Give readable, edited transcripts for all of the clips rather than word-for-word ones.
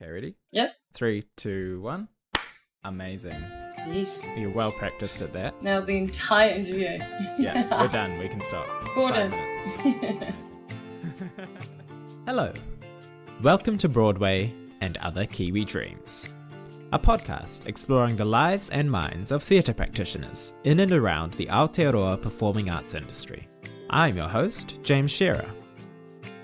Okay, ready? Yep. 3, 2, 1. Amazing. Yes. You're well practiced at that. Now the entire interview. Yeah, we're done. We can stop. Gorgeous. 5 minutes. Hello. Welcome to Broadway and Other Kiwi Dreams, a podcast exploring the lives and minds of theatre practitioners in and around the Aotearoa performing arts industry. I'm your host, James Shearer.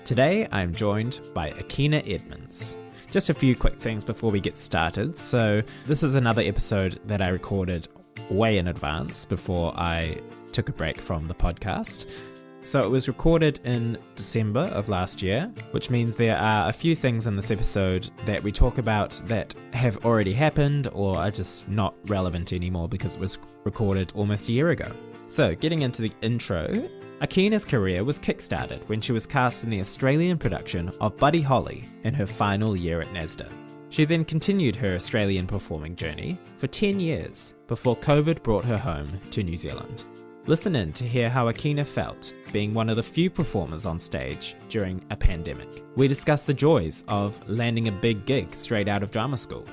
Today I'm joined by Akina Edmonds. Just a few quick things before we get started. So this is another episode that I recorded way in advance before I took a break from the podcast. So it was recorded in December of last year, which means there are a few things in this episode that we talk about that have already happened or are just not relevant anymore because it was recorded almost a year ago. So getting into the intro, Akina's career was kickstarted when she was cast in the Australian production of Buddy Holly in her final year at NASDA. She then continued her Australian performing journey for 10 years before COVID brought her home to New Zealand. Listen in to hear how Akina felt being one of the few performers on stage during a pandemic. We discuss the joys of landing a big gig straight out of drama school.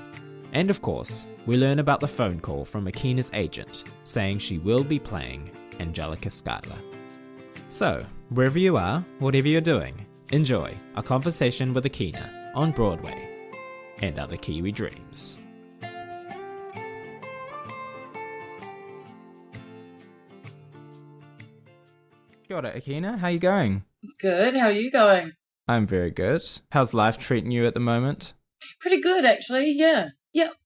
And of course, we learn about the phone call from Akina's agent saying she will be playing Angelica Schuyler. So, wherever you are, whatever you're doing, enjoy a conversation with Akina on Broadway and Other Kiwi Dreams. Kia ora, Akina. How you going? Good. How are you going? I'm very good. How's life treating you at the moment? Pretty good, actually. Yeah.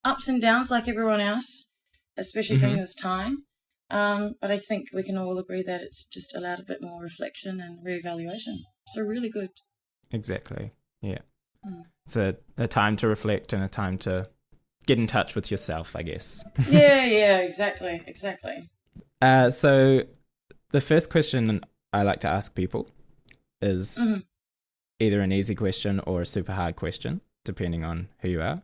Ups and downs like everyone else, especially during this time. But I think we can all agree that it's just allowed a bit more reflection and reevaluation. So really good. Exactly. Yeah. It's a time to reflect and a time to get in touch with yourself, I guess. Yeah, exactly. So the first question I like to ask people is either an easy question or a super hard question, depending on who you are.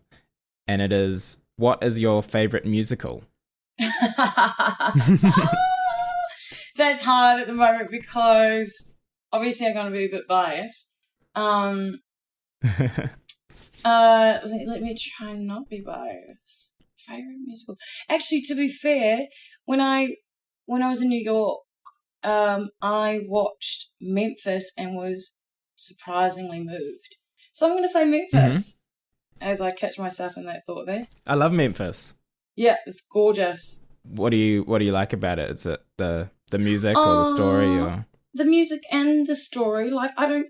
And it is, what is your favorite musical? That's hard at the moment because obviously I'm going to be a bit biased. Let me try and not be biased. Favorite musical? Actually, to be fair, when I was in New York, I watched Memphis and was surprisingly moved. So I'm going to say Memphis as I catch myself in that thought there. I love Memphis. Yeah, it's gorgeous. What do you like about it? Is it the music or the story or the music and the story? Like I'm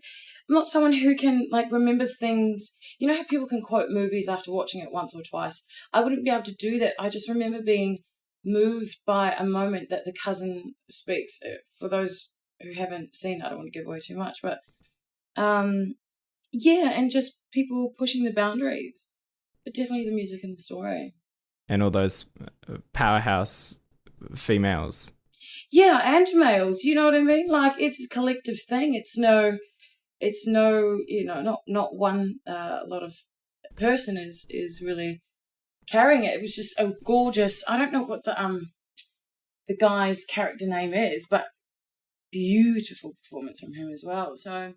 not someone who can like remember things. You know how people can quote movies after watching it once or twice? I wouldn't be able to do that. I just remember being moved by a moment that the cousin speaks. For those who haven't seen it, I don't want to give away too much, but yeah, and just people pushing the boundaries. But definitely the music and the story. And all those powerhouse females. Yeah, and males, you know what I mean? Like, it's a collective thing. It's no, you know, not one lot of person is really carrying it. It was just a gorgeous, I don't know what the guy's character name is, but beautiful performance from him as well. So,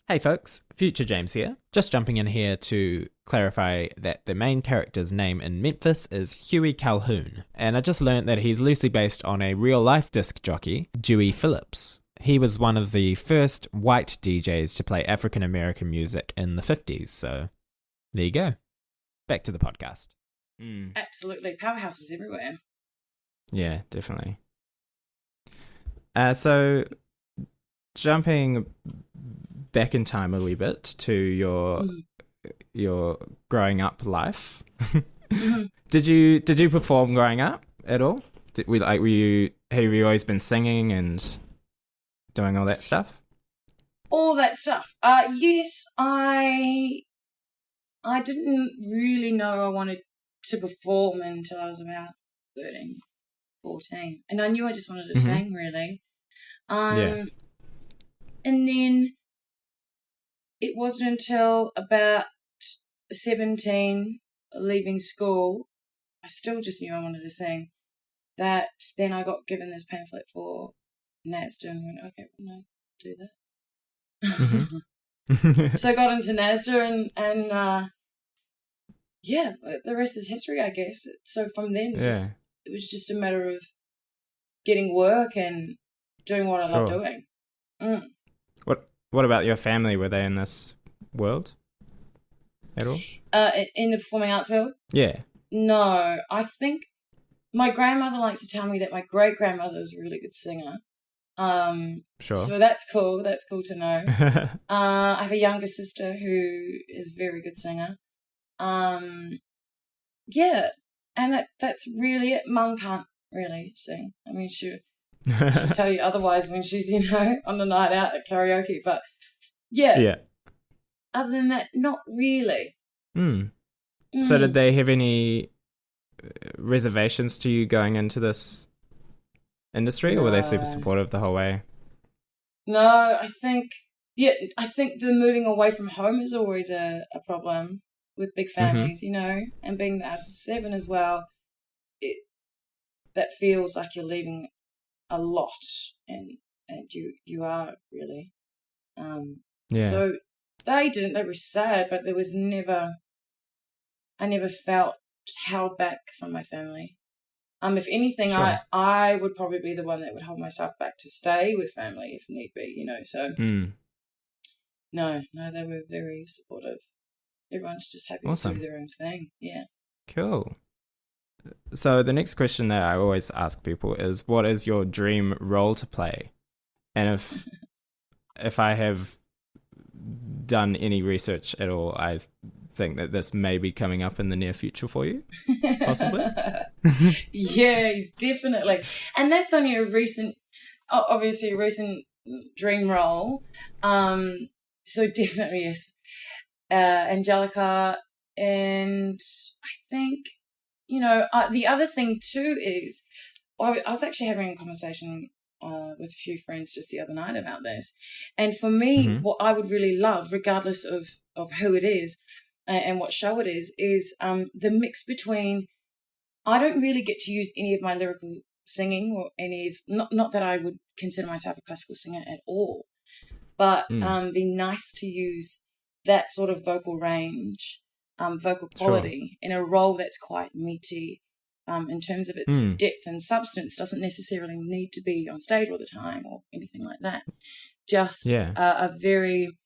hey folks, Future James here. Just jumping in here to clarify that the main character's name in Memphis is Huey Calhoun, and I just learned that he's loosely based on a real-life disc jockey, Dewey Phillips. He was one of the first white DJs to play African-American music in the 50s, so there you go. Back to the podcast. Absolutely. Powerhouses everywhere. Yeah, definitely. So, jumping back in time a wee bit to your growing up life. Did you perform growing up at all? Have you always been singing and doing all that stuff? All that stuff. Yes, I didn't really know I wanted to perform until I was about 13, 14. And I knew I just wanted to sing, really. And then it wasn't until about 17, leaving school, I still just knew I wanted to sing, that then I got given this pamphlet for NASDA and went, okay, well, no, do that. So I got into NASDA and yeah, the rest is history, I guess. So from then, it was just a matter of getting work and doing what I love doing. Mm. What about your family? Were they in this world at all? In the performing arts world? Yeah. No, I think my grandmother likes to tell me that my great-grandmother was a really good singer. Sure. So that's cool. That's cool to know. I have a younger sister who is a very good singer. Yeah, and that's really it. Mum can't really sing. I mean, she'll tell you otherwise when she's, on the night out at karaoke. But yeah. Other than that, not really. So did they have any reservations to you going into this industry, or were they super supportive the whole way? No, I think the moving away from home is always a problem with big families, and being the artist of 7 as well, that feels like you're leaving a lot, and you are really. So they were sad, but there was I never felt held back from my family. If anything, sure. I would probably be the one that would hold myself back to stay with family if need be, so. No, they were very supportive. Everyone's just happy to do their own thing. Yeah. Cool. So the next question that I always ask people is, what is your dream role to play? And if I have done any research at all, I think that this may be coming up in the near future for you, possibly. Yeah, definitely. And that's only obviously a recent dream role. So definitely, yes. Angelica, and I think, the other thing too is, I was actually having a conversation with a few friends just the other night about this. And for me, what I would really love, regardless of who it is and what show it is the mix between, I don't really get to use any of my lyrical singing or any of, not that I would consider myself a classical singer at all, but be nice to use that sort of vocal range, vocal quality in a role that's quite meaty. In terms of its depth and substance, doesn't necessarily need to be on stage all the time or anything like that. Just a very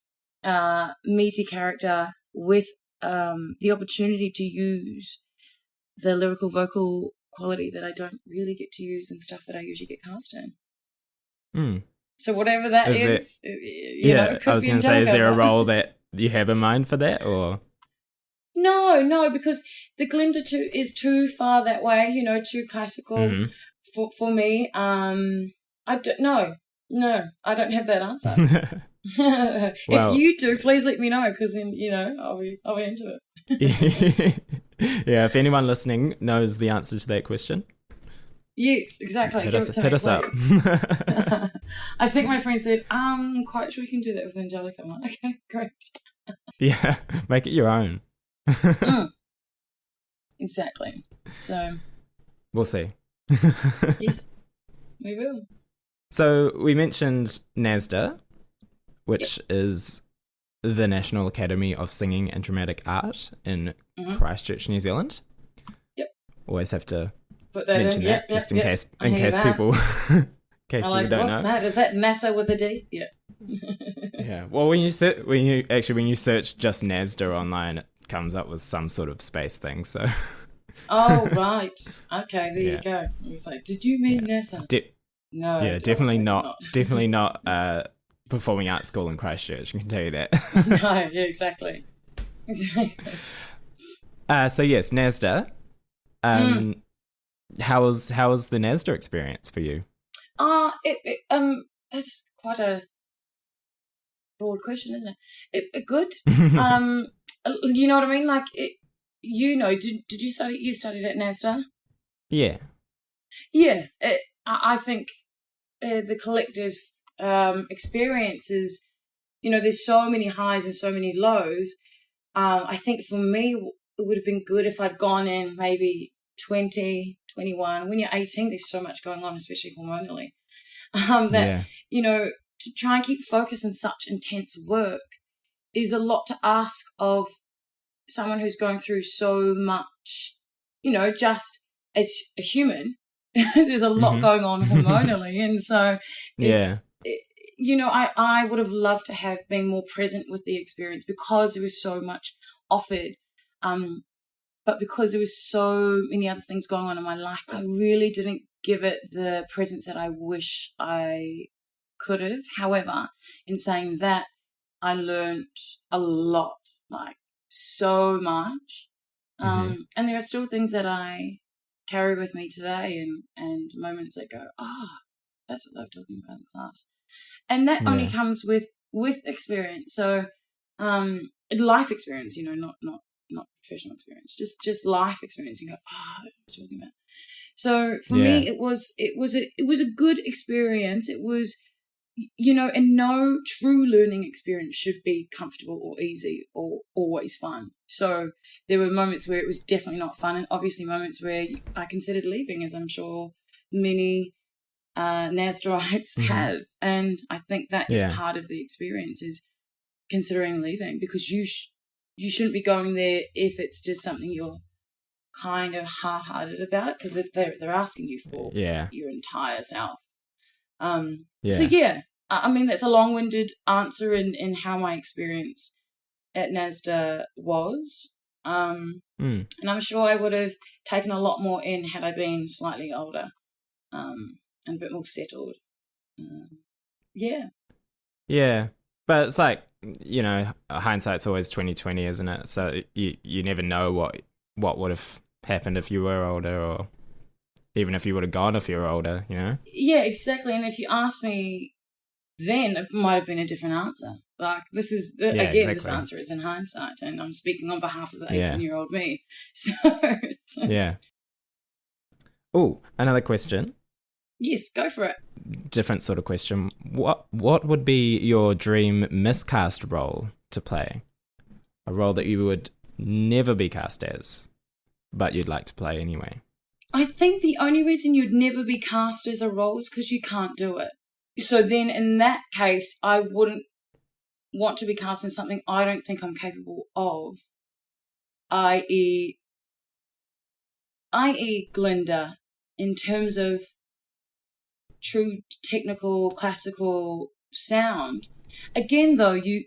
meaty character with the opportunity to use the lyrical vocal quality that I don't really get to use in stuff that I usually get cast in. So whatever that is, it could I was be going to say, is there a role that you have in mind for that, or? No, because the Glinda is too far that way, too classical for me. I don't know. No, I don't have that answer. If you do, please let me know, because then, I'll be into it. Yeah, if anyone listening knows the answer to that question. Yes, exactly. Hit us up. I think my friend said, I'm quite sure you can do that with Angelica. I'm like, okay, great. Yeah, make it your own. Exactly. So we'll see. Yes, we will. So we mentioned NASDA, which is the National Academy of Singing and Dramatic Art in Christchurch, New Zealand. Yep. Always have to mention that just in case people don't know. What's that? Is that NASA with a D? Yeah. Yeah. Well, when you search just NASDA online, it comes up with some sort of space thing. So. Oh right. Okay. There you go. I was like, did you mean NASA? No. Yeah. Definitely not. Definitely not. Performing arts school in Christchurch. I can tell you that. No. Yeah. Exactly. Exactly. So yes, NASDA. How was the NASDA experience for you? It's quite a broad question, isn't it? Good. You know what I mean? Like, did you study? You studied at NASDA? Yeah. Yeah. I think the collective experience is, there's so many highs and so many lows. I think for me, it would have been good if I'd gone in maybe 20, 21. When you're 18, there's so much going on, especially hormonally, to try and keep focus in such intense work is a lot to ask of someone who's going through so much, just as a human, there's a lot going on hormonally. And so I would have loved to have been more present with the experience because there was so much offered. But because there was so many other things going on in my life, I really didn't give it the presence that I wish I could have. However, in saying that, I learned a lot, like so much. And there are still things that I carry with me today and moments that go, that's what they were talking about in class. And that only comes with experience. So life experience, not professional experience, just life experience. You go, that's what I'm talking about. So for me, it was a good experience. It was, and no true learning experience should be comfortable or easy or always fun. So there were moments where it was definitely not fun, and obviously moments where I considered leaving, as I'm sure many NASDAites have. And I think that is part of the experience, is considering leaving, because you shouldn't be going there if it's just something you're kind of half-hearted about, because they're asking you for your entire self. So I mean, that's a long-winded answer in how my experience at NASDA was. And I'm sure I would have taken a lot more in had I been slightly older and a bit more settled. Yeah, but it's like, hindsight's always 20/20, isn't it? So you never know what would have happened if you were older, or even if you would have gone if you were older, Yeah, exactly. And if you ask me then, it might have been a different answer. Like, this is, this answer is in hindsight, and I'm speaking on behalf of the 18-year-old me. So, Oh, another question. Yes, go for it. Different sort of question. What would be your dream miscast role to play? A role that you would never be cast as, but you'd like to play anyway. I think the only reason you'd never be cast as a role is because you can't do it. So then in that case, I wouldn't want to be cast in something I don't think I'm capable of, i.e. Glinda, in terms of true technical classical sound. Again, though, you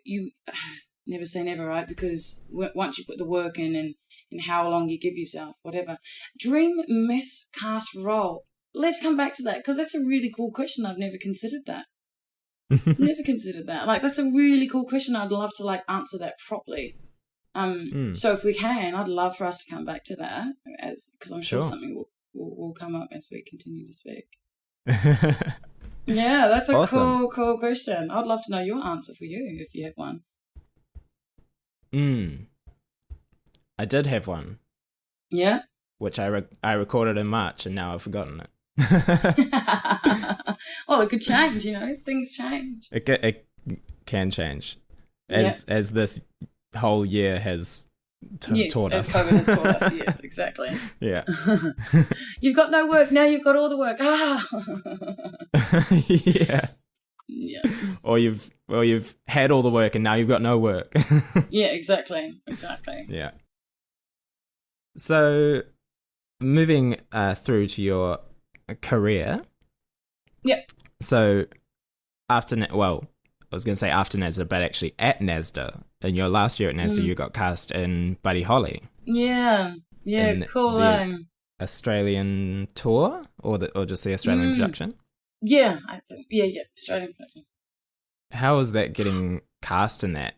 never say never, right? Because once you put the work in and how long you give yourself, whatever. Dream miscast role. Let's come back to that, because that's a really cool question. I've never considered that. Never considered that. Like, that's a really cool question. I'd love to answer that properly. So if we can, I'd love for us to come back to that, because I'm sure something will come up as we continue to speak. Yeah, that's a awesome. cool question. I'd love to know your answer for you, if you have one. I did have one. Yeah? Which I recorded in March, and now I've forgotten it. Well, it could change, things change. It can change. As this whole year has taught us. As COVID has taught us, yes, exactly. Yeah. You've got no work, now you've got all the work. Yeah. Or you've had all the work and now you've got no work. Yeah, exactly. Yeah. So, moving through to your career. Yeah. So, after NASDA, but actually at NASDA, in your last year at NASDA, you got cast in Buddy Holly. Yeah, cool. The Australian tour, or just the Australian production? Yeah, I think, Australian production. How was that getting cast in that?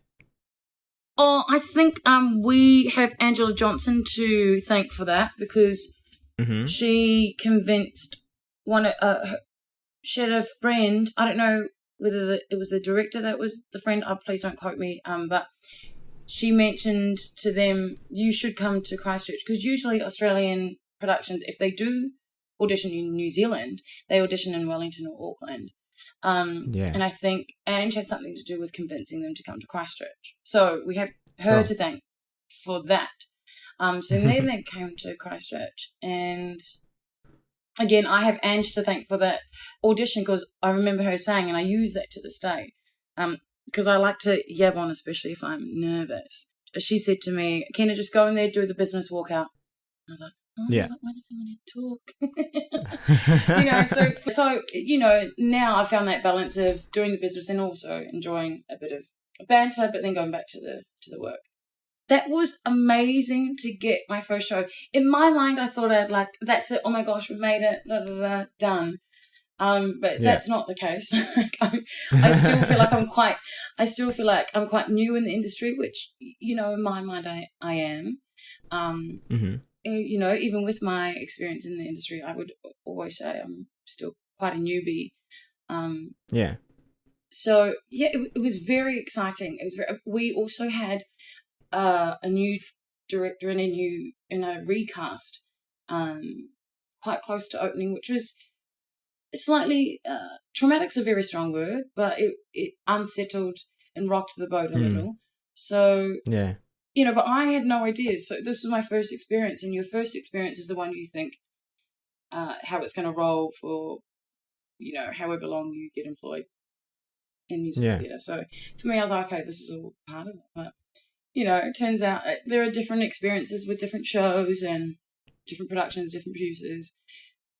Oh, I think we have Angela Johnson to thank for that, because she convinced she had a friend, I don't know whether it was the director that was the friend, please don't quote me, but she mentioned to them, you should come to Christchurch, because usually Australian productions, if they do audition in New Zealand, they audition in Wellington or Auckland. And I think Ange had something to do with convincing them to come to Christchurch. So we have her to thank for that. So then they came to Christchurch, and again, I have Ange to thank for that audition, because I remember her saying, and I use that to this day, because I like to yab on, especially if I'm nervous, she said to me, Akina, just go in there, do the business walkout. I was like, oh, Yeah. but what if I want to talk? So, now I found that balance of doing the business and also enjoying a bit of banter, but then going back to the work. That was amazing to get my first show. In my mind, I thought I'd like, that's it. Oh my gosh, we made it. Blah, blah, blah, done. But that's not the case. I still feel like I'm quite new in the industry, which, in my mind I am. Even with my experience in the industry, I would always say I'm still quite a newbie. So it was very exciting. We also had a new director and a recast, quite close to opening, which was slightly traumatic's a very strong word, but it unsettled and rocked the boat a little. So but I had no idea. So this was my first experience, and your first experience is the one you think how it's going to roll for however long you get employed in musical theatre. So for me, I was like, okay, this is all part of it. But it turns out there are different experiences with different shows and different productions, different producers.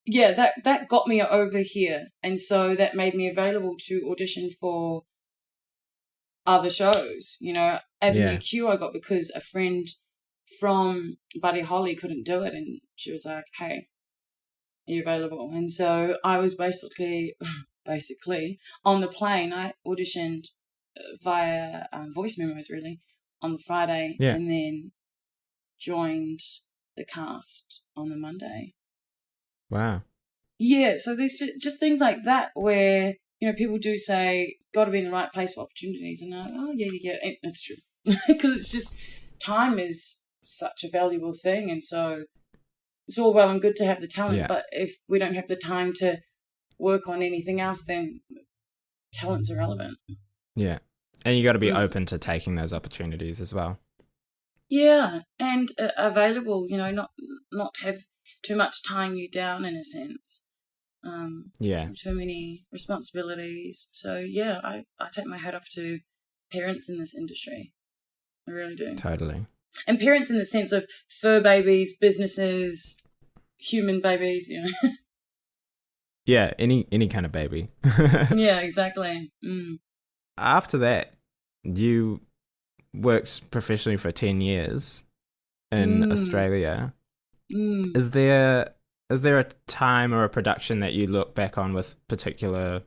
Yeah, that got me over here, and so that made me available to audition for other shows. Avenue Q I got because a friend from Buddy Holly couldn't do it, and she was like, hey, are you available? And so I was basically on the plane. I auditioned via voice memos really on the Friday, and then joined the cast on the Monday. Wow. Yeah, so there's just things like that where, people do say, got to be in the right place for opportunities. And I'm like, oh, yeah, it's true. Because it's just, time is such a valuable thing. And so it's all well and good to have the talent, but if we don't have the time to work on anything else, then talent's irrelevant. Yeah. And you got to be open to taking those opportunities as well. Yeah, and available, not have too much tying you down in a sense. Too many responsibilities. So I take my hat off to parents in this industry. I really do. Totally. And parents in the sense of fur babies, businesses, human babies, Yeah, any kind of baby. Yeah, exactly. After that, you worked professionally for 10 years in Australia. Is there a time or a production that you look back on with particular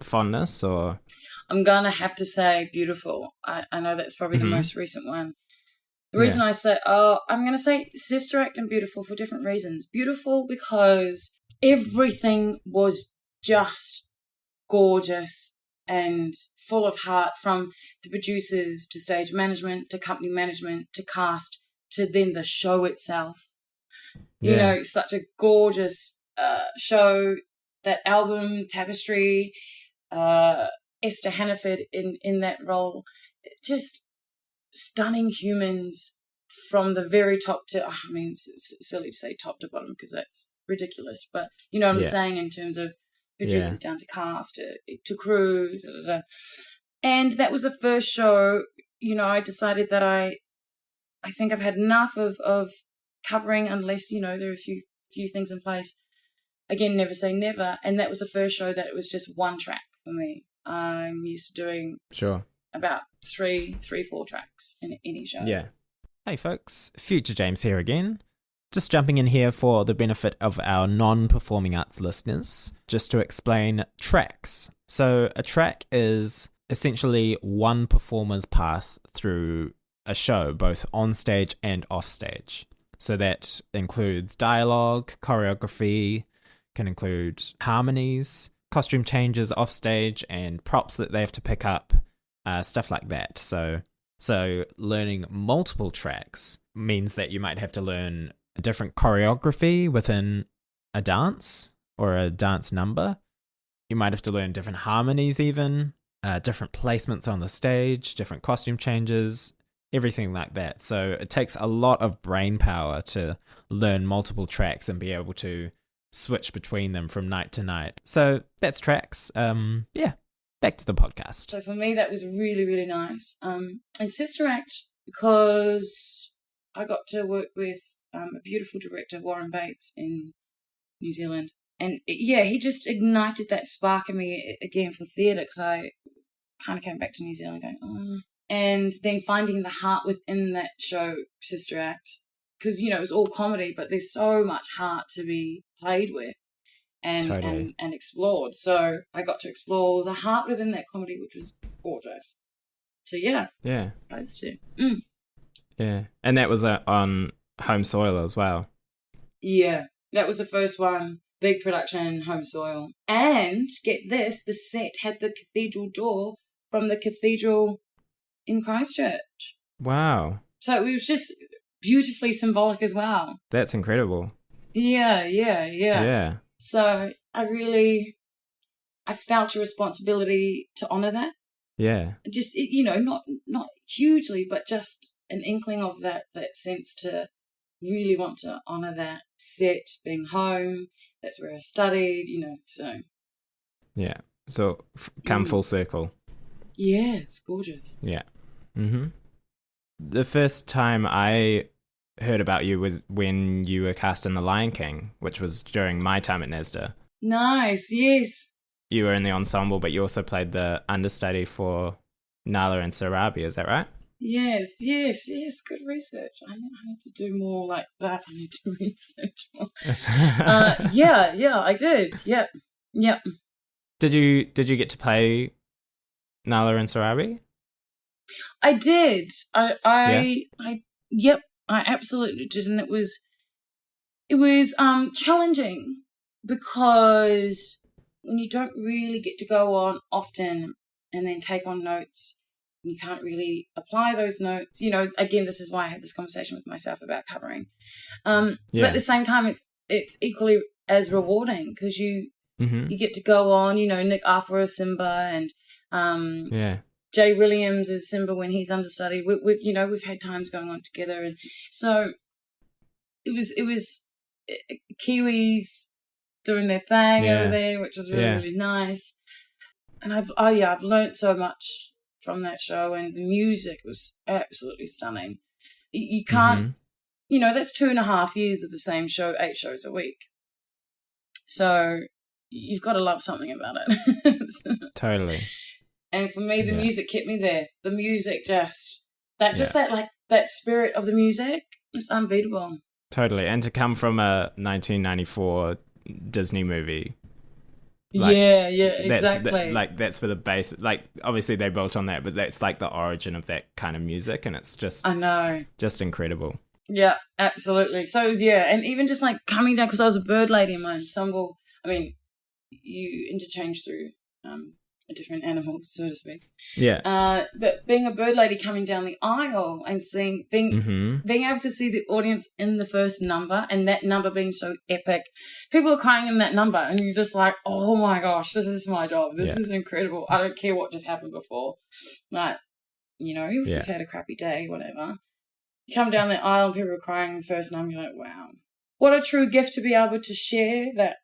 fondness, or? I'm going to have to say Beautiful. I know that's probably the most recent one. The reason I say, I'm going to say Sister Act and Beautiful for different reasons. Beautiful because everything was just gorgeous and full of heart, from the producers to stage management to company management to cast to then the show itself. Such a gorgeous show. That album, Tapestry, Esther Hannaford in that role, just stunning humans from the very top to, it's silly to say top to bottom because that's ridiculous, but you know what I'm saying in terms of producers down to cast, to crew, And that was the first show, I decided that I think I've had enough of covering unless, there are a few things in place. Again, never say never. And that was the first show that it was just one track for me. I'm used to doing about 4 tracks in any show. Yeah. Hey folks, Future James here again. Just jumping in here for the benefit of our non-performing arts listeners, just to explain tracks. So a track is essentially one performer's path through a show, both on stage and off stage. So that includes dialogue, choreography, can include harmonies, costume changes off stage, and props that they have to pick up, stuff like that. So learning multiple tracks means that you might have to learn a different choreography within a dance or a dance number. You might have to learn different harmonies even, different placements on the stage, different costume changes, everything like that. So it takes a lot of brain power to learn multiple tracks and be able to switch between them from night to night. So that's tracks. Back to the podcast. So for me, that was really, really nice. And Sister Act because I got to work with a beautiful director, Warren Bates, in New Zealand. And he just ignited that spark in me again for theatre, because I kind of came back to New Zealand going, oh. And then finding the heart within that show, Sister Act, because, it was all comedy, but there's so much heart to be played with and explored. So I got to explore the heart within that comedy, which was gorgeous. So, yeah. Yeah. Those two. Yeah. And that was on home soil as well. Yeah. That was the first one. Big production, home soil. And, get this, the set had the cathedral door from the cathedral in Christchurch. Wow. So it was just beautifully symbolic as well. That's incredible. Yeah. So I felt a responsibility to honour that. Yeah. Just, not hugely, but just an inkling of that sense to really want to honour that set, being home. That's where I studied, so. Yeah. So come full circle. Yeah, it's gorgeous. Yeah. Mm-hmm. The first time I heard about you was when you were cast in The Lion King, which was during my time at NASDA. Nice, yes. You were in the ensemble, but you also played the understudy for Nala and Sarabi, is that right? Yes. Good research. I need to do more like that. I need to research more. Yeah, I did. Yep. Did you get to play Nala and Sarabi? I did. I absolutely did, and it was challenging, because when you don't really get to go on often and then take on notes, you can't really apply those notes. Again, this is why I had this conversation with myself about covering. But at the same time, it's equally as rewarding, because you get to go on. Nick Afua is Simba, and Jay Williams is Simba when he's understudy. We've had times going on together, and so it was Kiwis doing their thing over there, which was really nice. And I've learnt so much from that show, and the music was absolutely stunning. You can't, that's 2.5 years of the same show, 8 shows a week. So you've got to love something about it. Totally. And for me, the music kept me there. The music that spirit of the music is unbeatable. Totally. And to come from a 1994 Disney movie. Exactly. That's for the base. Obviously they built on that, but that's like the origin of that kind of music, and it's just, I know, just incredible. Yeah, absolutely. So and even just like coming down, because I was a bird lady in my ensemble. I mean, you interchange through different animals, so to speak. Yeah. But being a bird lady coming down the aisle and being able to see the audience in the first number, and that number being so epic, people are crying in that number, and you're just like, oh my gosh, this is my job. This is incredible. I don't care what just happened before. Like, if you've had a crappy day, whatever. You come down the aisle and people are crying in the first number, you're like, wow. What a true gift to be able to share that,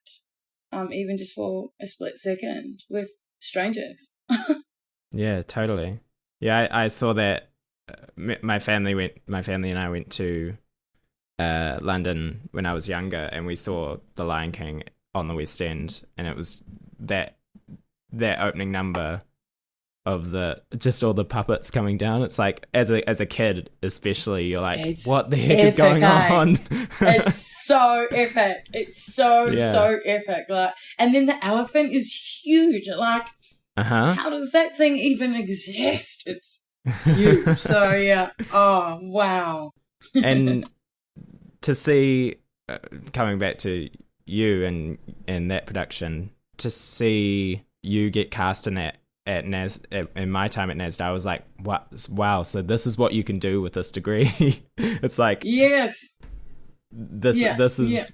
even just for a split second, with strangers. Yeah, totally. Yeah, I saw that. My family and I went to London when I was younger, and we saw The Lion King on the West End, and it was that opening number of just all the puppets coming down. It's like, as a kid especially, you're like, what the heck is going on? It's so epic. It's so epic. Like, and then the elephant is huge. Like, how does that thing even exist? It's huge. So yeah. Oh wow. And to see, coming back to you and that production, to see you get cast in that in my time at NASDA, I was like, wow, so this is what you can do with this degree. It's like, yes, this is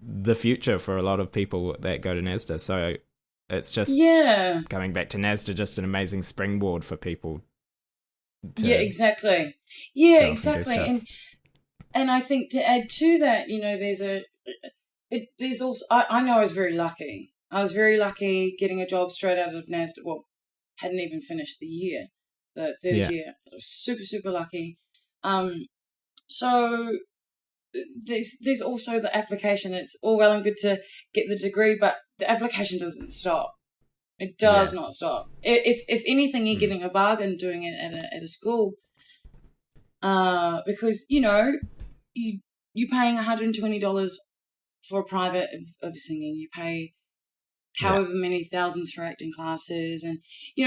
the future for a lot of people that go to NASDA. So it's just coming back to NASDA, just an amazing springboard for people to exactly. And I think to add to that, there's also, I know I was very lucky. I was very lucky getting a job straight out of NASDA. Well, hadn't even finished the year. the third year. I was super, super lucky. So there's also the application. It's all well and good to get the degree, but the application doesn't stop. It does not stop. If anything, you're getting a bargain doing it at a school, because you're paying $120 for a private of singing. You pay however many thousands for acting classes, and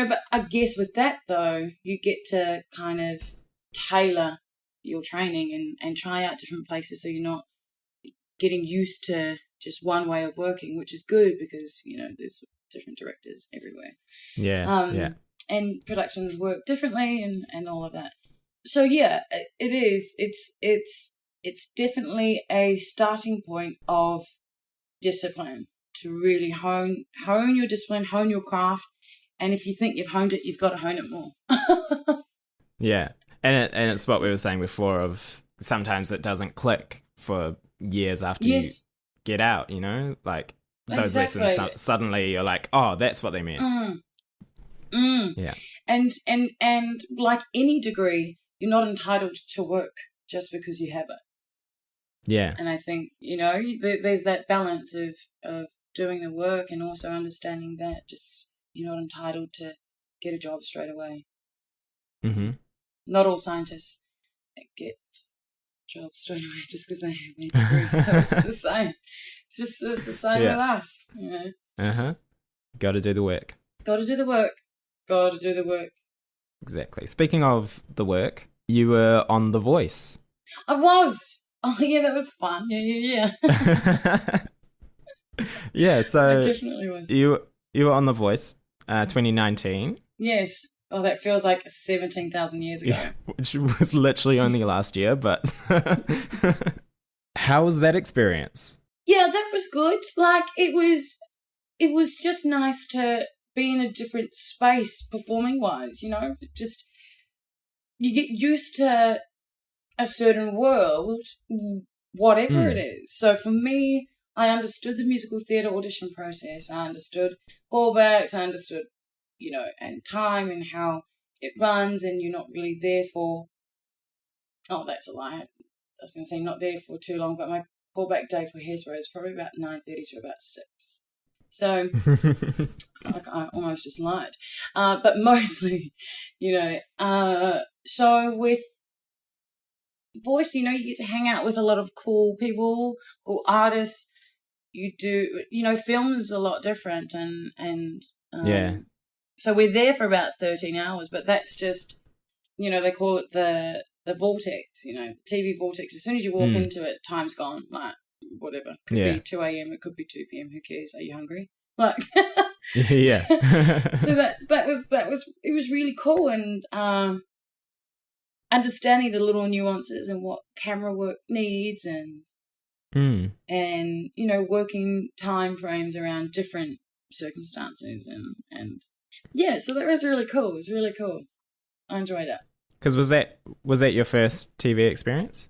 but I guess with that though, you get to kind of tailor your training and try out different places, so you're not getting used to just one way of working, which is good because there's different directors everywhere. And productions work differently and all of that. So it is. It's definitely a starting point of discipline to really hone your discipline, hone your craft, and if you think you've honed it, you've got to hone it more. And it's what we were saying before of sometimes it doesn't click for years after you get out, like those lessons suddenly you're like, oh, that's what they meant. Yeah. And like any degree, you're not entitled to work just because you have it. Yeah. And I think, there's that balance of doing the work and also understanding that just you're not entitled to get a job straight away. Mm-hmm. Not all scientists get jobs straight away just because they have their degree. So it's the same. It's the same with us. Got to do the work. Got to do the work. Got to do the work. Exactly. Speaking of the work, you were on The Voice. I was. Oh yeah, that was fun. Yeah. Yeah. So I definitely was. You were on The Voice, 2019. Yes. Oh, that feels like 17,000 years ago. Yeah, which was literally only last year, but how was that experience? Yeah, that was good. Like, it was just nice to be in a different space performing-wise, Just, you get used to a certain world, whatever it is. So for me, I understood the musical theatre audition process. I understood callbacks. I understood and time and how it runs, and you're not really there for, that's a lie. I was going to say not there for too long, but my callback day for Hairspray is probably about 9:30 to about 6. So I almost just lied. But mostly, so with Voice, you get to hang out with a lot of cool people, cool artists. You do, film is a lot different and so we're there for about 13 hours, but that's just, they call it the vortex, the TV vortex. As soon as you walk into it, time's gone. Like, whatever. Could be 2 a.m., it could be 2 p.m. Who cares? Are you hungry? Like, yeah. So that was it was really cool, and understanding the little nuances and what camera work needs, and working time frames around different circumstances, and so that was really cool. It was really cool. I enjoyed it. Because was that your first TV experience?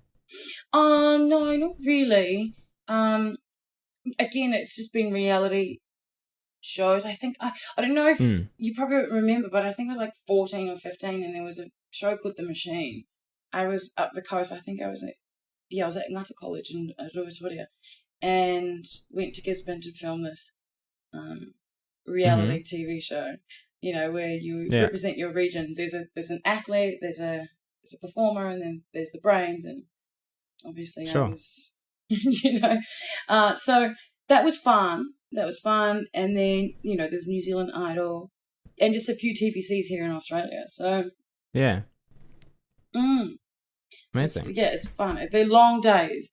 No, not really. Again, it's just been reality shows. I think I don't know if you probably won't remember, but I think I was like 14 or 15, and there was a show called The Machine. I was up the coast. I think I was at Ngata College in Ruatoria, and went to Gisborne to film this reality TV show. Where you represent your region. There's an athlete, there's a performer, and then there's the brains, and obviously I was, so that was fun. And then, there was New Zealand Idol and just a few TVCs here in Australia. So yeah. Amazing. It's fun. They're long days.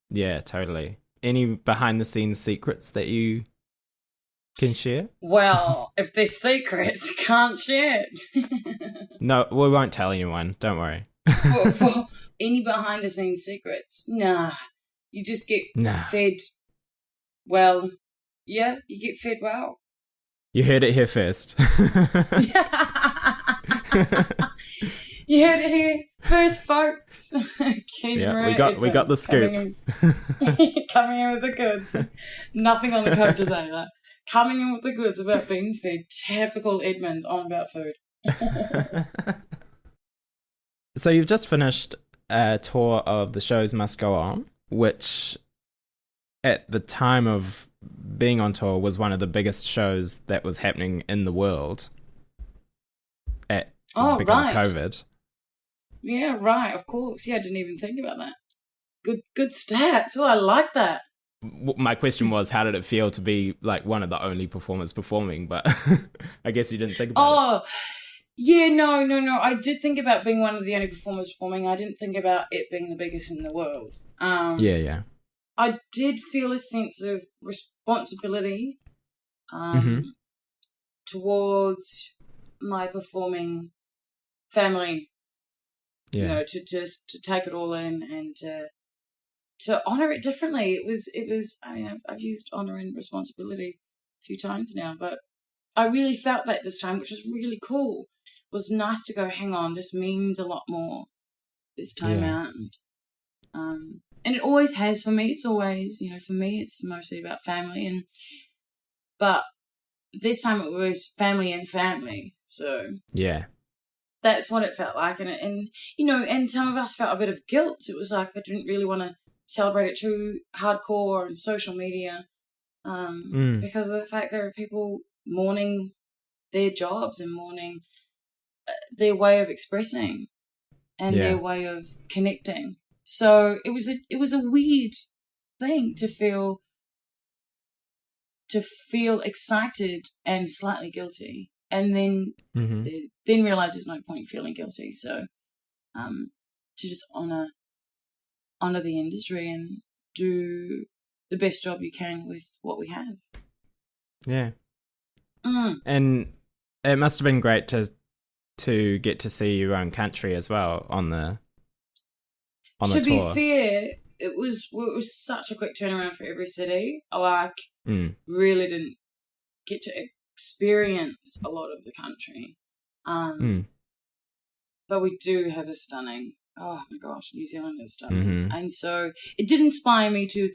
Yeah, totally. Any behind the scenes secrets that you can share? Well, if they're secrets, can't share it. No, we won't tell anyone. Don't worry. for any behind the scenes secrets, nah. You just get fed well. Yeah, you get fed well. You heard it here first. You heard it here first, folks. We got the scoop. Coming in with the goods. Nothing on the code today. Like, coming in with the goods about being fed. Typical Edmonds on about food. So you've just finished a tour of The Shows Must Go On, which at the time of being on tour was one of the biggest shows that was happening in the world because of COVID. Yeah, right, of course. Yeah, I didn't even think about that. Good stats. Oh, I like that. My question was, how did it feel to be like one of the only performers performing? But I guess you didn't think about it. Yeah, no. I did think about being one of the only performers performing. I didn't think about it being the biggest in the world. Yeah. I did feel a sense of responsibility towards my performing family. Yeah. You know, to take it all in and to honour it differently. It was. I mean, I've used honour and responsibility a few times now, but I really felt that this time, which was really cool. It was nice to go, hang on, this means a lot more this time out. And it always has for me. It's always, you know, for me, it's mostly about family. But this time it was family and family. So yeah, that's what it felt like. And you know, and some of us felt a bit of guilt. It was like I didn't really want to celebrate it too hardcore on social media because of the fact there are people mourning their jobs and mourning their way of expressing and their way of connecting. So it was a weird thing to feel excited and slightly guilty, and then realize there's no point feeling guilty. So to just honor the industry and do the best job you can with what we have. Yeah. And it must have been great to get to see your own country as well on the tour. To be fair, it was such a quick turnaround for every city. I really didn't get to experience a lot of the country. But we do have a stunning, oh my gosh, New Zealand is stunning. And so it did inspire me to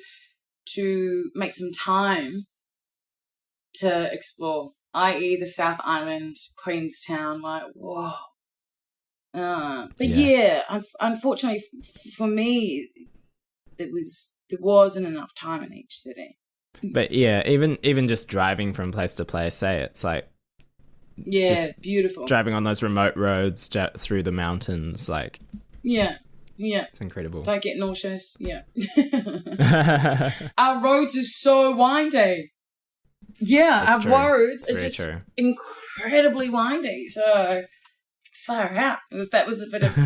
make some time to explore, i.e. the South Island, Queenstown, like, whoa. But unfortunately for me, there wasn't enough time in each city. But yeah, even just driving from place to place, say it's like beautiful. Driving on those remote roads through the mountains, like it's incredible. Don't get nauseous. Yeah, our roads are so windy. Yeah, That's our roads are just incredibly windy. So far out. That was a bit of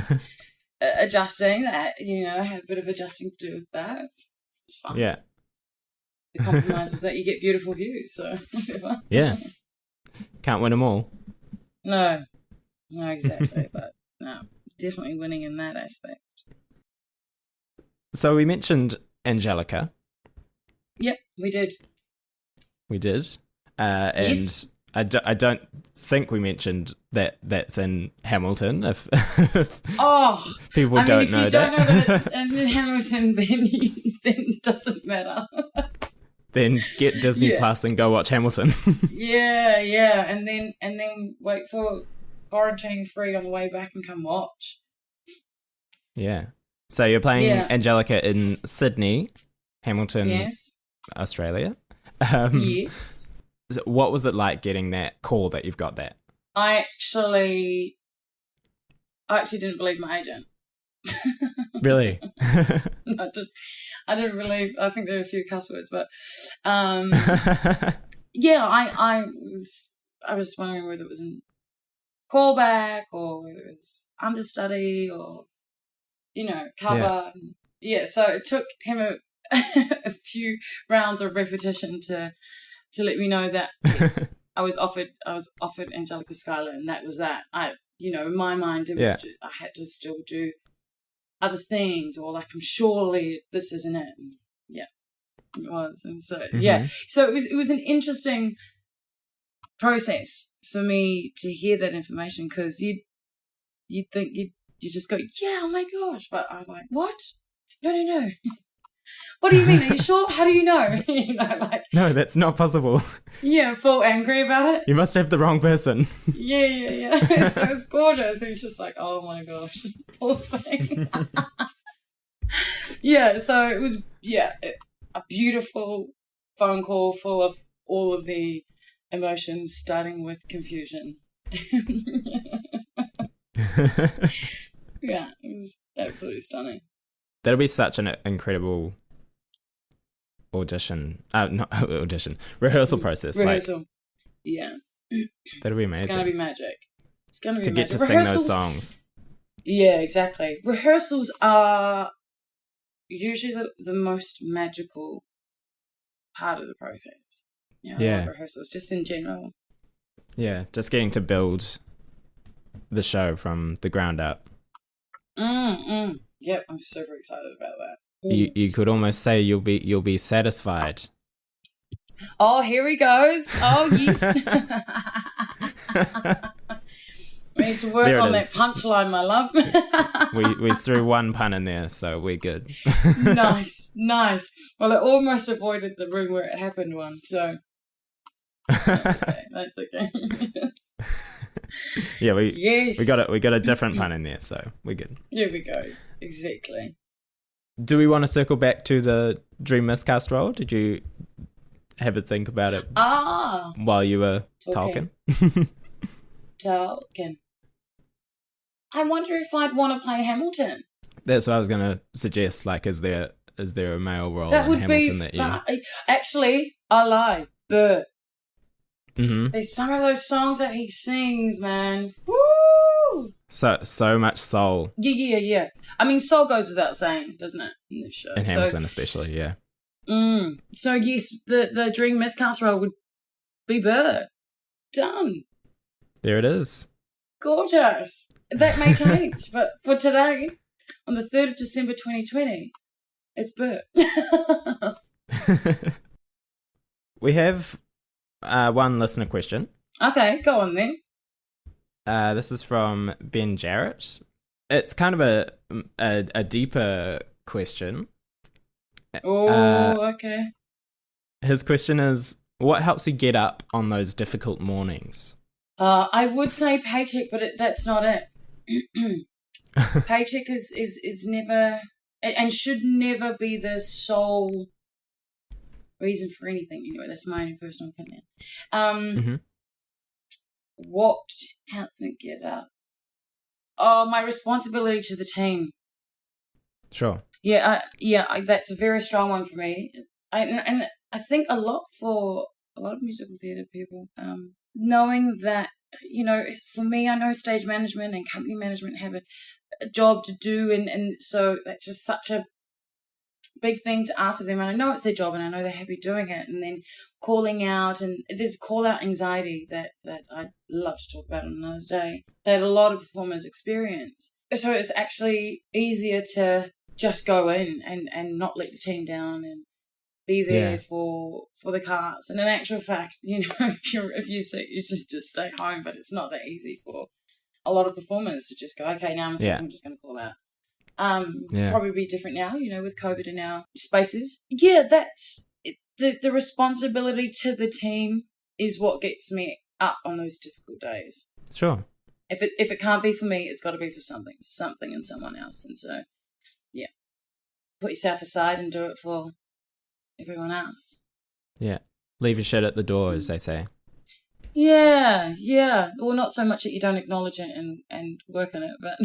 adjusting. That I had a bit of adjusting to do with that. It's fun. Yeah. The compromise was that you get beautiful views. So whatever. Yeah. Can't win them all. No, exactly. But no, definitely winning in that aspect. So we mentioned Angelica. Yep, we did. And yes. I don't think we mentioned that that's in Hamilton. If people don't know that. If you don't know that it's in Hamilton, then it doesn't matter. Then get Disney Plus and go watch Hamilton. yeah, and then wait for quarantine free on the way back and come watch. Yeah. So you're playing Angelica in Sydney, Hamilton, Australia. Yes. What was it like getting that call that you've got that? I actually didn't believe my agent. Really? I didn't believe. I think there were a few cuss words, but I was just wondering whether it was in callback or whether it was understudy or cover. Yeah, so it took him a few rounds of repetition to let me know that I was offered Angelica Schuyler, and that was that. In my mind, it was I had to still do other things, or like, surely this isn't it. And it was, and so so it was an interesting process for me to hear that information, because you'd think you just go, oh my gosh, but I was like, what? No. What do you mean? Are you sure? How do you know? Like, No, that's not possible. yeah, full angry about it. You must have the wrong person. Yeah. So it's gorgeous. And it's just like, oh my gosh, poor thing. Yeah, so it was, a beautiful phone call full of all of the emotions, starting with confusion. Yeah, it was absolutely stunning. That'll be such an incredible rehearsal process. Rehearsal. Yeah. That'll be amazing. It's going to be magic. It's going to be to magic. get to sing those songs. Yeah, exactly. Rehearsals are usually the most magical part of the process. I love rehearsals, just in general. Yeah, just getting to build the show from the ground up. Yep, I'm super excited about that. You could almost say you'll be satisfied. Oh, here he goes. Oh, yes. We need to work on that punchline, my love. we threw one pun in there, so we're good. Nice. Well, it almost avoided the room where it happened one, so that's okay. Yeah, we got a different pun in there, so we're good. Here we go. Exactly. Do we want to circle back to the Dream Miscast role? Did you have a think about it while you were talking? I wonder if I'd want to play Hamilton. That's what I was going to suggest. Like, is there a male role that in would Hamilton be that you... Actually, I lie. Bert. Mm-hmm. There's some of those songs that he sings, man. Woo! So much soul. Yeah. I mean, soul goes without saying, doesn't it, in this show? In Hamilton, especially, yeah. So yes, the Dream Miscast role would be Bert. Done. There it is. Gorgeous. That may change, but for today, on the 3rd of December 2020, it's Bert. We have one listener question. Okay, go on then. This is from Ben Jarrett. It's kind of a deeper question. Okay. His question is, what helps you get up on those difficult mornings? I would say paycheck, but that's not it. Paycheck is never and should never be the sole reason for anything. Anyway, that's my own personal opinion. What helps me get up? Oh, my responsibility to the team. Sure. Yeah, that's a very strong one for me. And I think a lot for a lot of musical theatre people, knowing that, for me, I know stage management and company management have a job to do, and so that's just such a big thing to ask of them. And I know it's their job, and I know they're happy doing it. And then calling out, and there's call-out anxiety that I'd love to talk about on another day, that a lot of performers experience. So it's actually easier to just go in and not let the team down and be there for the cast. And in actual fact, if you say you just stay home, but it's not that easy for a lot of performers to just go, okay, now I'm sick, I'm just going to call out. Probably be different now, with COVID in our spaces. Yeah, that's it. The responsibility to the team is what gets me up on those difficult days. Sure. If it can't be for me, it's got to be for something and someone else. And so, yeah, put yourself aside and do it for everyone else. Yeah. Leave your shit at the door, as they say. Yeah. Well, not so much that you don't acknowledge it and work on it, but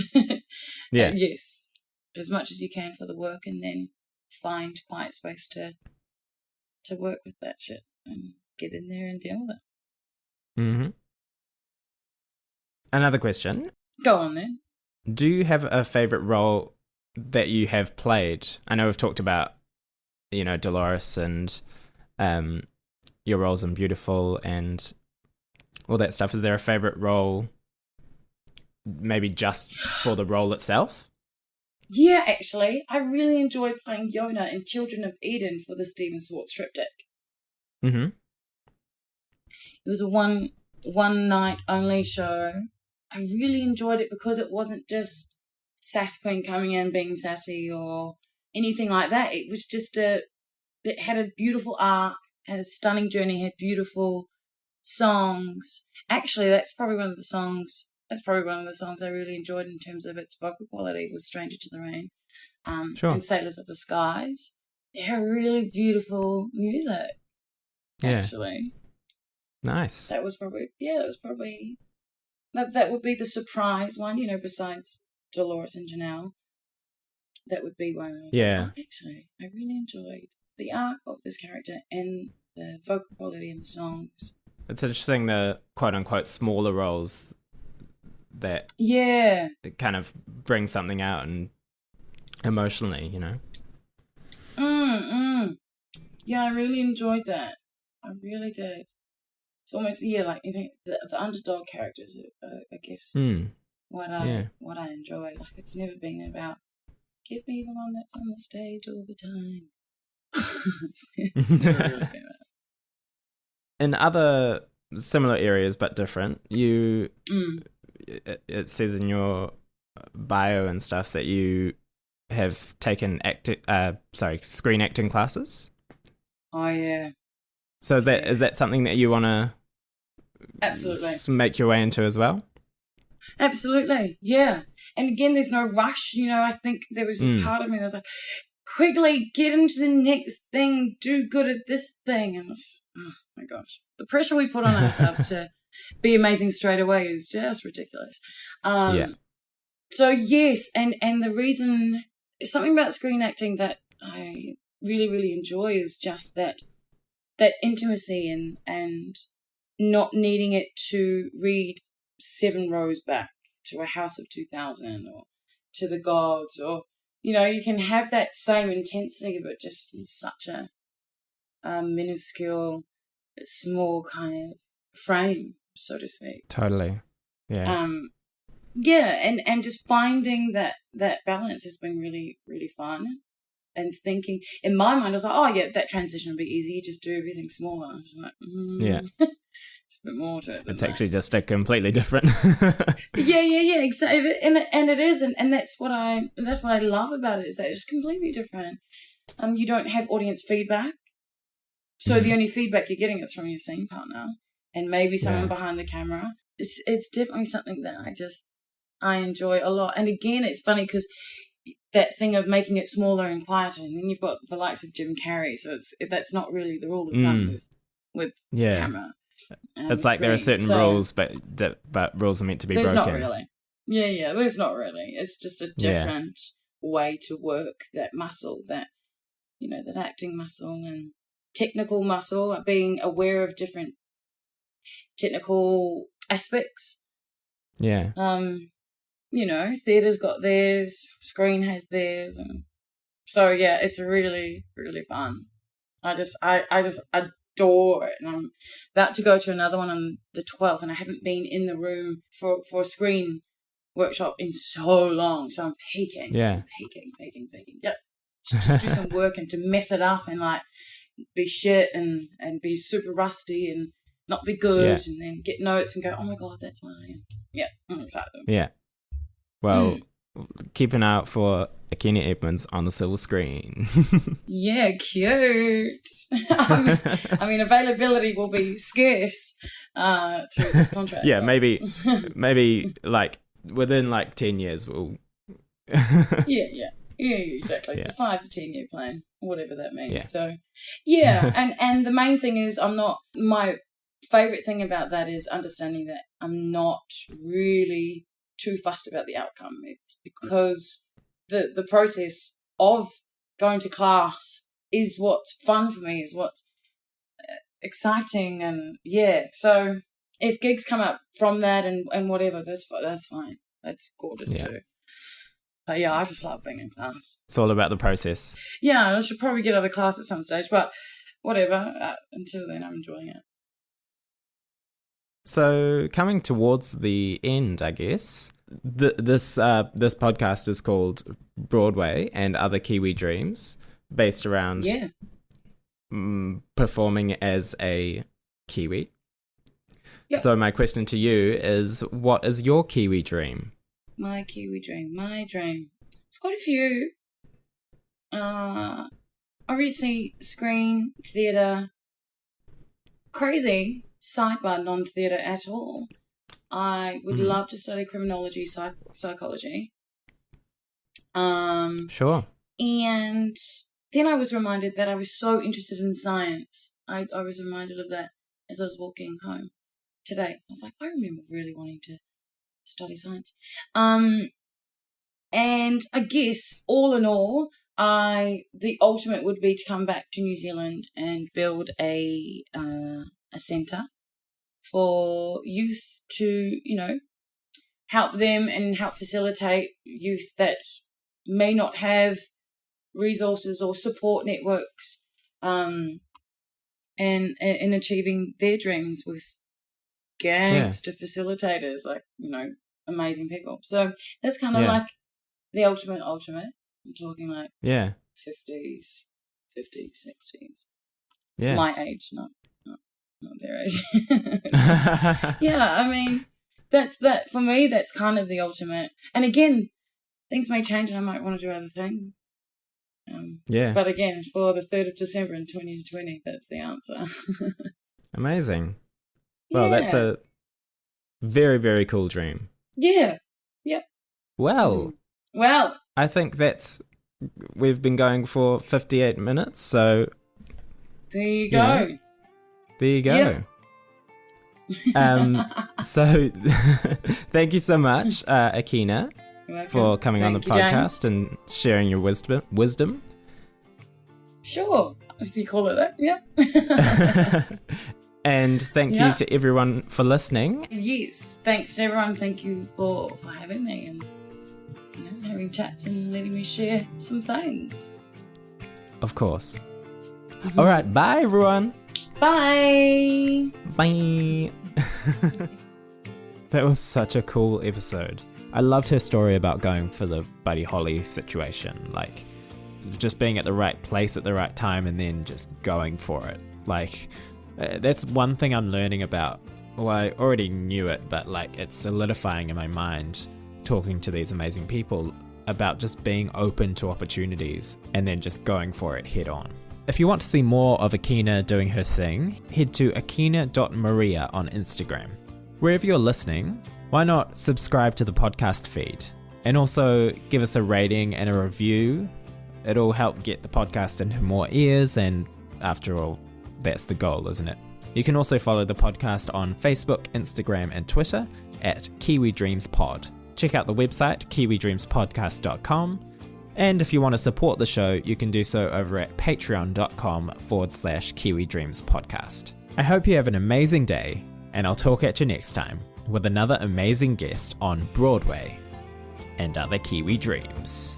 yes, as much as you can for the work, and then find quiet space to work with that shit and get in there and deal with it. Mm-hmm. Another question. Go on then. Do you have a favourite role that you have played? I know we've talked about, Dolores and your roles in Beautiful and all that stuff. Is there a favourite role maybe just for the role itself? Yeah, actually. I really enjoyed playing Yona in Children of Eden for the Stephen Swartz triptych. Mm-hmm. It was a one night only show. I really enjoyed it because it wasn't just Sass Queen coming in being sassy or anything like that. It was just it had a beautiful arc, had a stunning journey, had beautiful songs. Actually, that's probably one of the songs I really enjoyed in terms of its vocal quality was Stranger to the Rain, and Sailors of the Skies. They're really beautiful music, actually. Nice. That would be the surprise one, besides Dolores and Janelle. That would be one. Actually, I really enjoyed the arc of this character and the vocal quality in the songs. It's interesting the quote-unquote smaller roles that kind of bring something out and emotionally, Yeah, I really enjoyed that. I really did. It's almost, like, the underdog characters, I guess, what I enjoy. Like, it's never been about, give me the one that's on the stage all the time. It's never really been about. In other similar areas but different, it says in your bio and stuff that you have taken screen acting classes. Oh yeah. So is that something that you want to make your way into as well? Absolutely, yeah. And again, there's no rush. I think there was a part of me that was like, quickly get into the next thing, do good at this thing. And oh my gosh, the pressure we put on ourselves to be amazing straight away is just ridiculous. So yes, and the reason, something about screen acting that I really, really enjoy is just that intimacy and not needing it to read 7 rows back to a House of 2000 or to the Gods, or you can have that same intensity but just in such a minuscule, small kind of frame, so to speak. Totally. Yeah. And just finding that balance has been really, really fun. And thinking, in my mind, I was like, oh, yeah, that transition will be easy. You just do everything smaller. I was like, it's a bit more to it. It's actually just a completely different. Yeah, exactly. And it is, and that's what I love about it, is that it's completely different. You don't have audience feedback, so the only feedback you're getting is from your scene partner and maybe someone behind the camera. It's definitely something that I enjoy a lot. And again, it's funny because that thing of making it smaller and quieter, and then you've got the likes of Jim Carrey, so that's not really the rule of thumb with camera. It's like there are certain rules, but rules are meant to be broken. There's not really. Yeah, there's not really. It's just a different way to work that muscle, that that acting muscle and technical muscle, being aware of different technical aspects. Yeah. Theatre's got theirs, screen has theirs, and so it's really, really fun. I just adore it, and I'm about to go to another one on the 12th, and I haven't been in the room for a screen workshop in so long, so I'm peaking. Yeah. Peaking. Yep. Just do some work and to mess it up and like be shit and be super rusty and not be good, and then get notes and go, oh my God, that's mine. Yeah, I'm excited. Yeah. Well, keep an eye out for Akina Edmonds on the silver screen. Yeah, cute. I mean, availability will be scarce through this contract. Yeah, maybe like within like 10 years we'll... Yeah, exactly. The 5 to 10 year plan, whatever that means. Yeah. So, and the main thing is my favourite thing about that is understanding that I'm not really too fussed about the outcome. It's because the process of going to class is what's fun for me, is what's exciting, and so if gigs come up from that and whatever, that's fine. That's gorgeous too. But I just love being in class. It's all about the process. Yeah, I should probably get out of class at some stage, but whatever. Until then, I'm enjoying it. So coming towards the end, I guess, this podcast is called Broadway and Other Kiwi Dreams, based around performing as a Kiwi. Yep. So my question to you is, what is your Kiwi dream? My Kiwi dream. It's quite a few. Obviously, screen, theatre, crazy, sidebar, non-theatre at all. I would love to study criminology, psychology. Sure. And then I was reminded that I was so interested in science. I was reminded of that as I was walking home today. I was like, I remember really wanting to study science. And I guess, all in all, the ultimate would be to come back to New Zealand and build a centre for youth to, help them and help facilitate youth that may not have resources or support networks in achieving their dreams with gangster facilitators, like, amazing people. So that's kind of like the ultimate. I'm talking like 50s, 60s. Yeah. My age, not their age. Yeah, I mean, that's that for me. That's kind of the ultimate. And again, things may change, and I might want to do other things. But again, for the 3rd of December in 2020, that's the answer. Amazing. Well, that's a very, very cool dream. Yeah. Yep. Well, I think we've been going for 58 minutes, so there you go. There you go. Yep. So thank you so much, Akina, for coming on the podcast and sharing your wisdom. Sure, if you call it that, yeah. And thank you to everyone for listening. Yes, thanks to everyone. Thank you for having me and having chats and letting me share some things. Of course. All right, bye everyone. Bye. Bye. That was such a cool episode. I loved her story about going for the Buddy Holly situation, like just being at the right place at the right time and then just going for it. Like, that's one thing I'm learning about. Well, I already knew it, but like it's solidifying in my mind talking to these amazing people about just being open to opportunities and then just going for it head on. If you want to see more of Akina doing her thing, head to akina.maria on Instagram. Wherever you're listening, why not subscribe to the podcast feed? And also give us a rating and a review. It'll help get the podcast into more ears, and after all, that's the goal, isn't it? You can also follow the podcast on Facebook, Instagram, and Twitter at Kiwi Dreams Pod. Check out the website, kiwidreamspodcast.com. And if you want to support the show, you can do so over at patreon.com/Kiwi Dreams Podcast. I hope you have an amazing day, and I'll talk at you next time with another amazing guest on Broadway and other Kiwi dreams.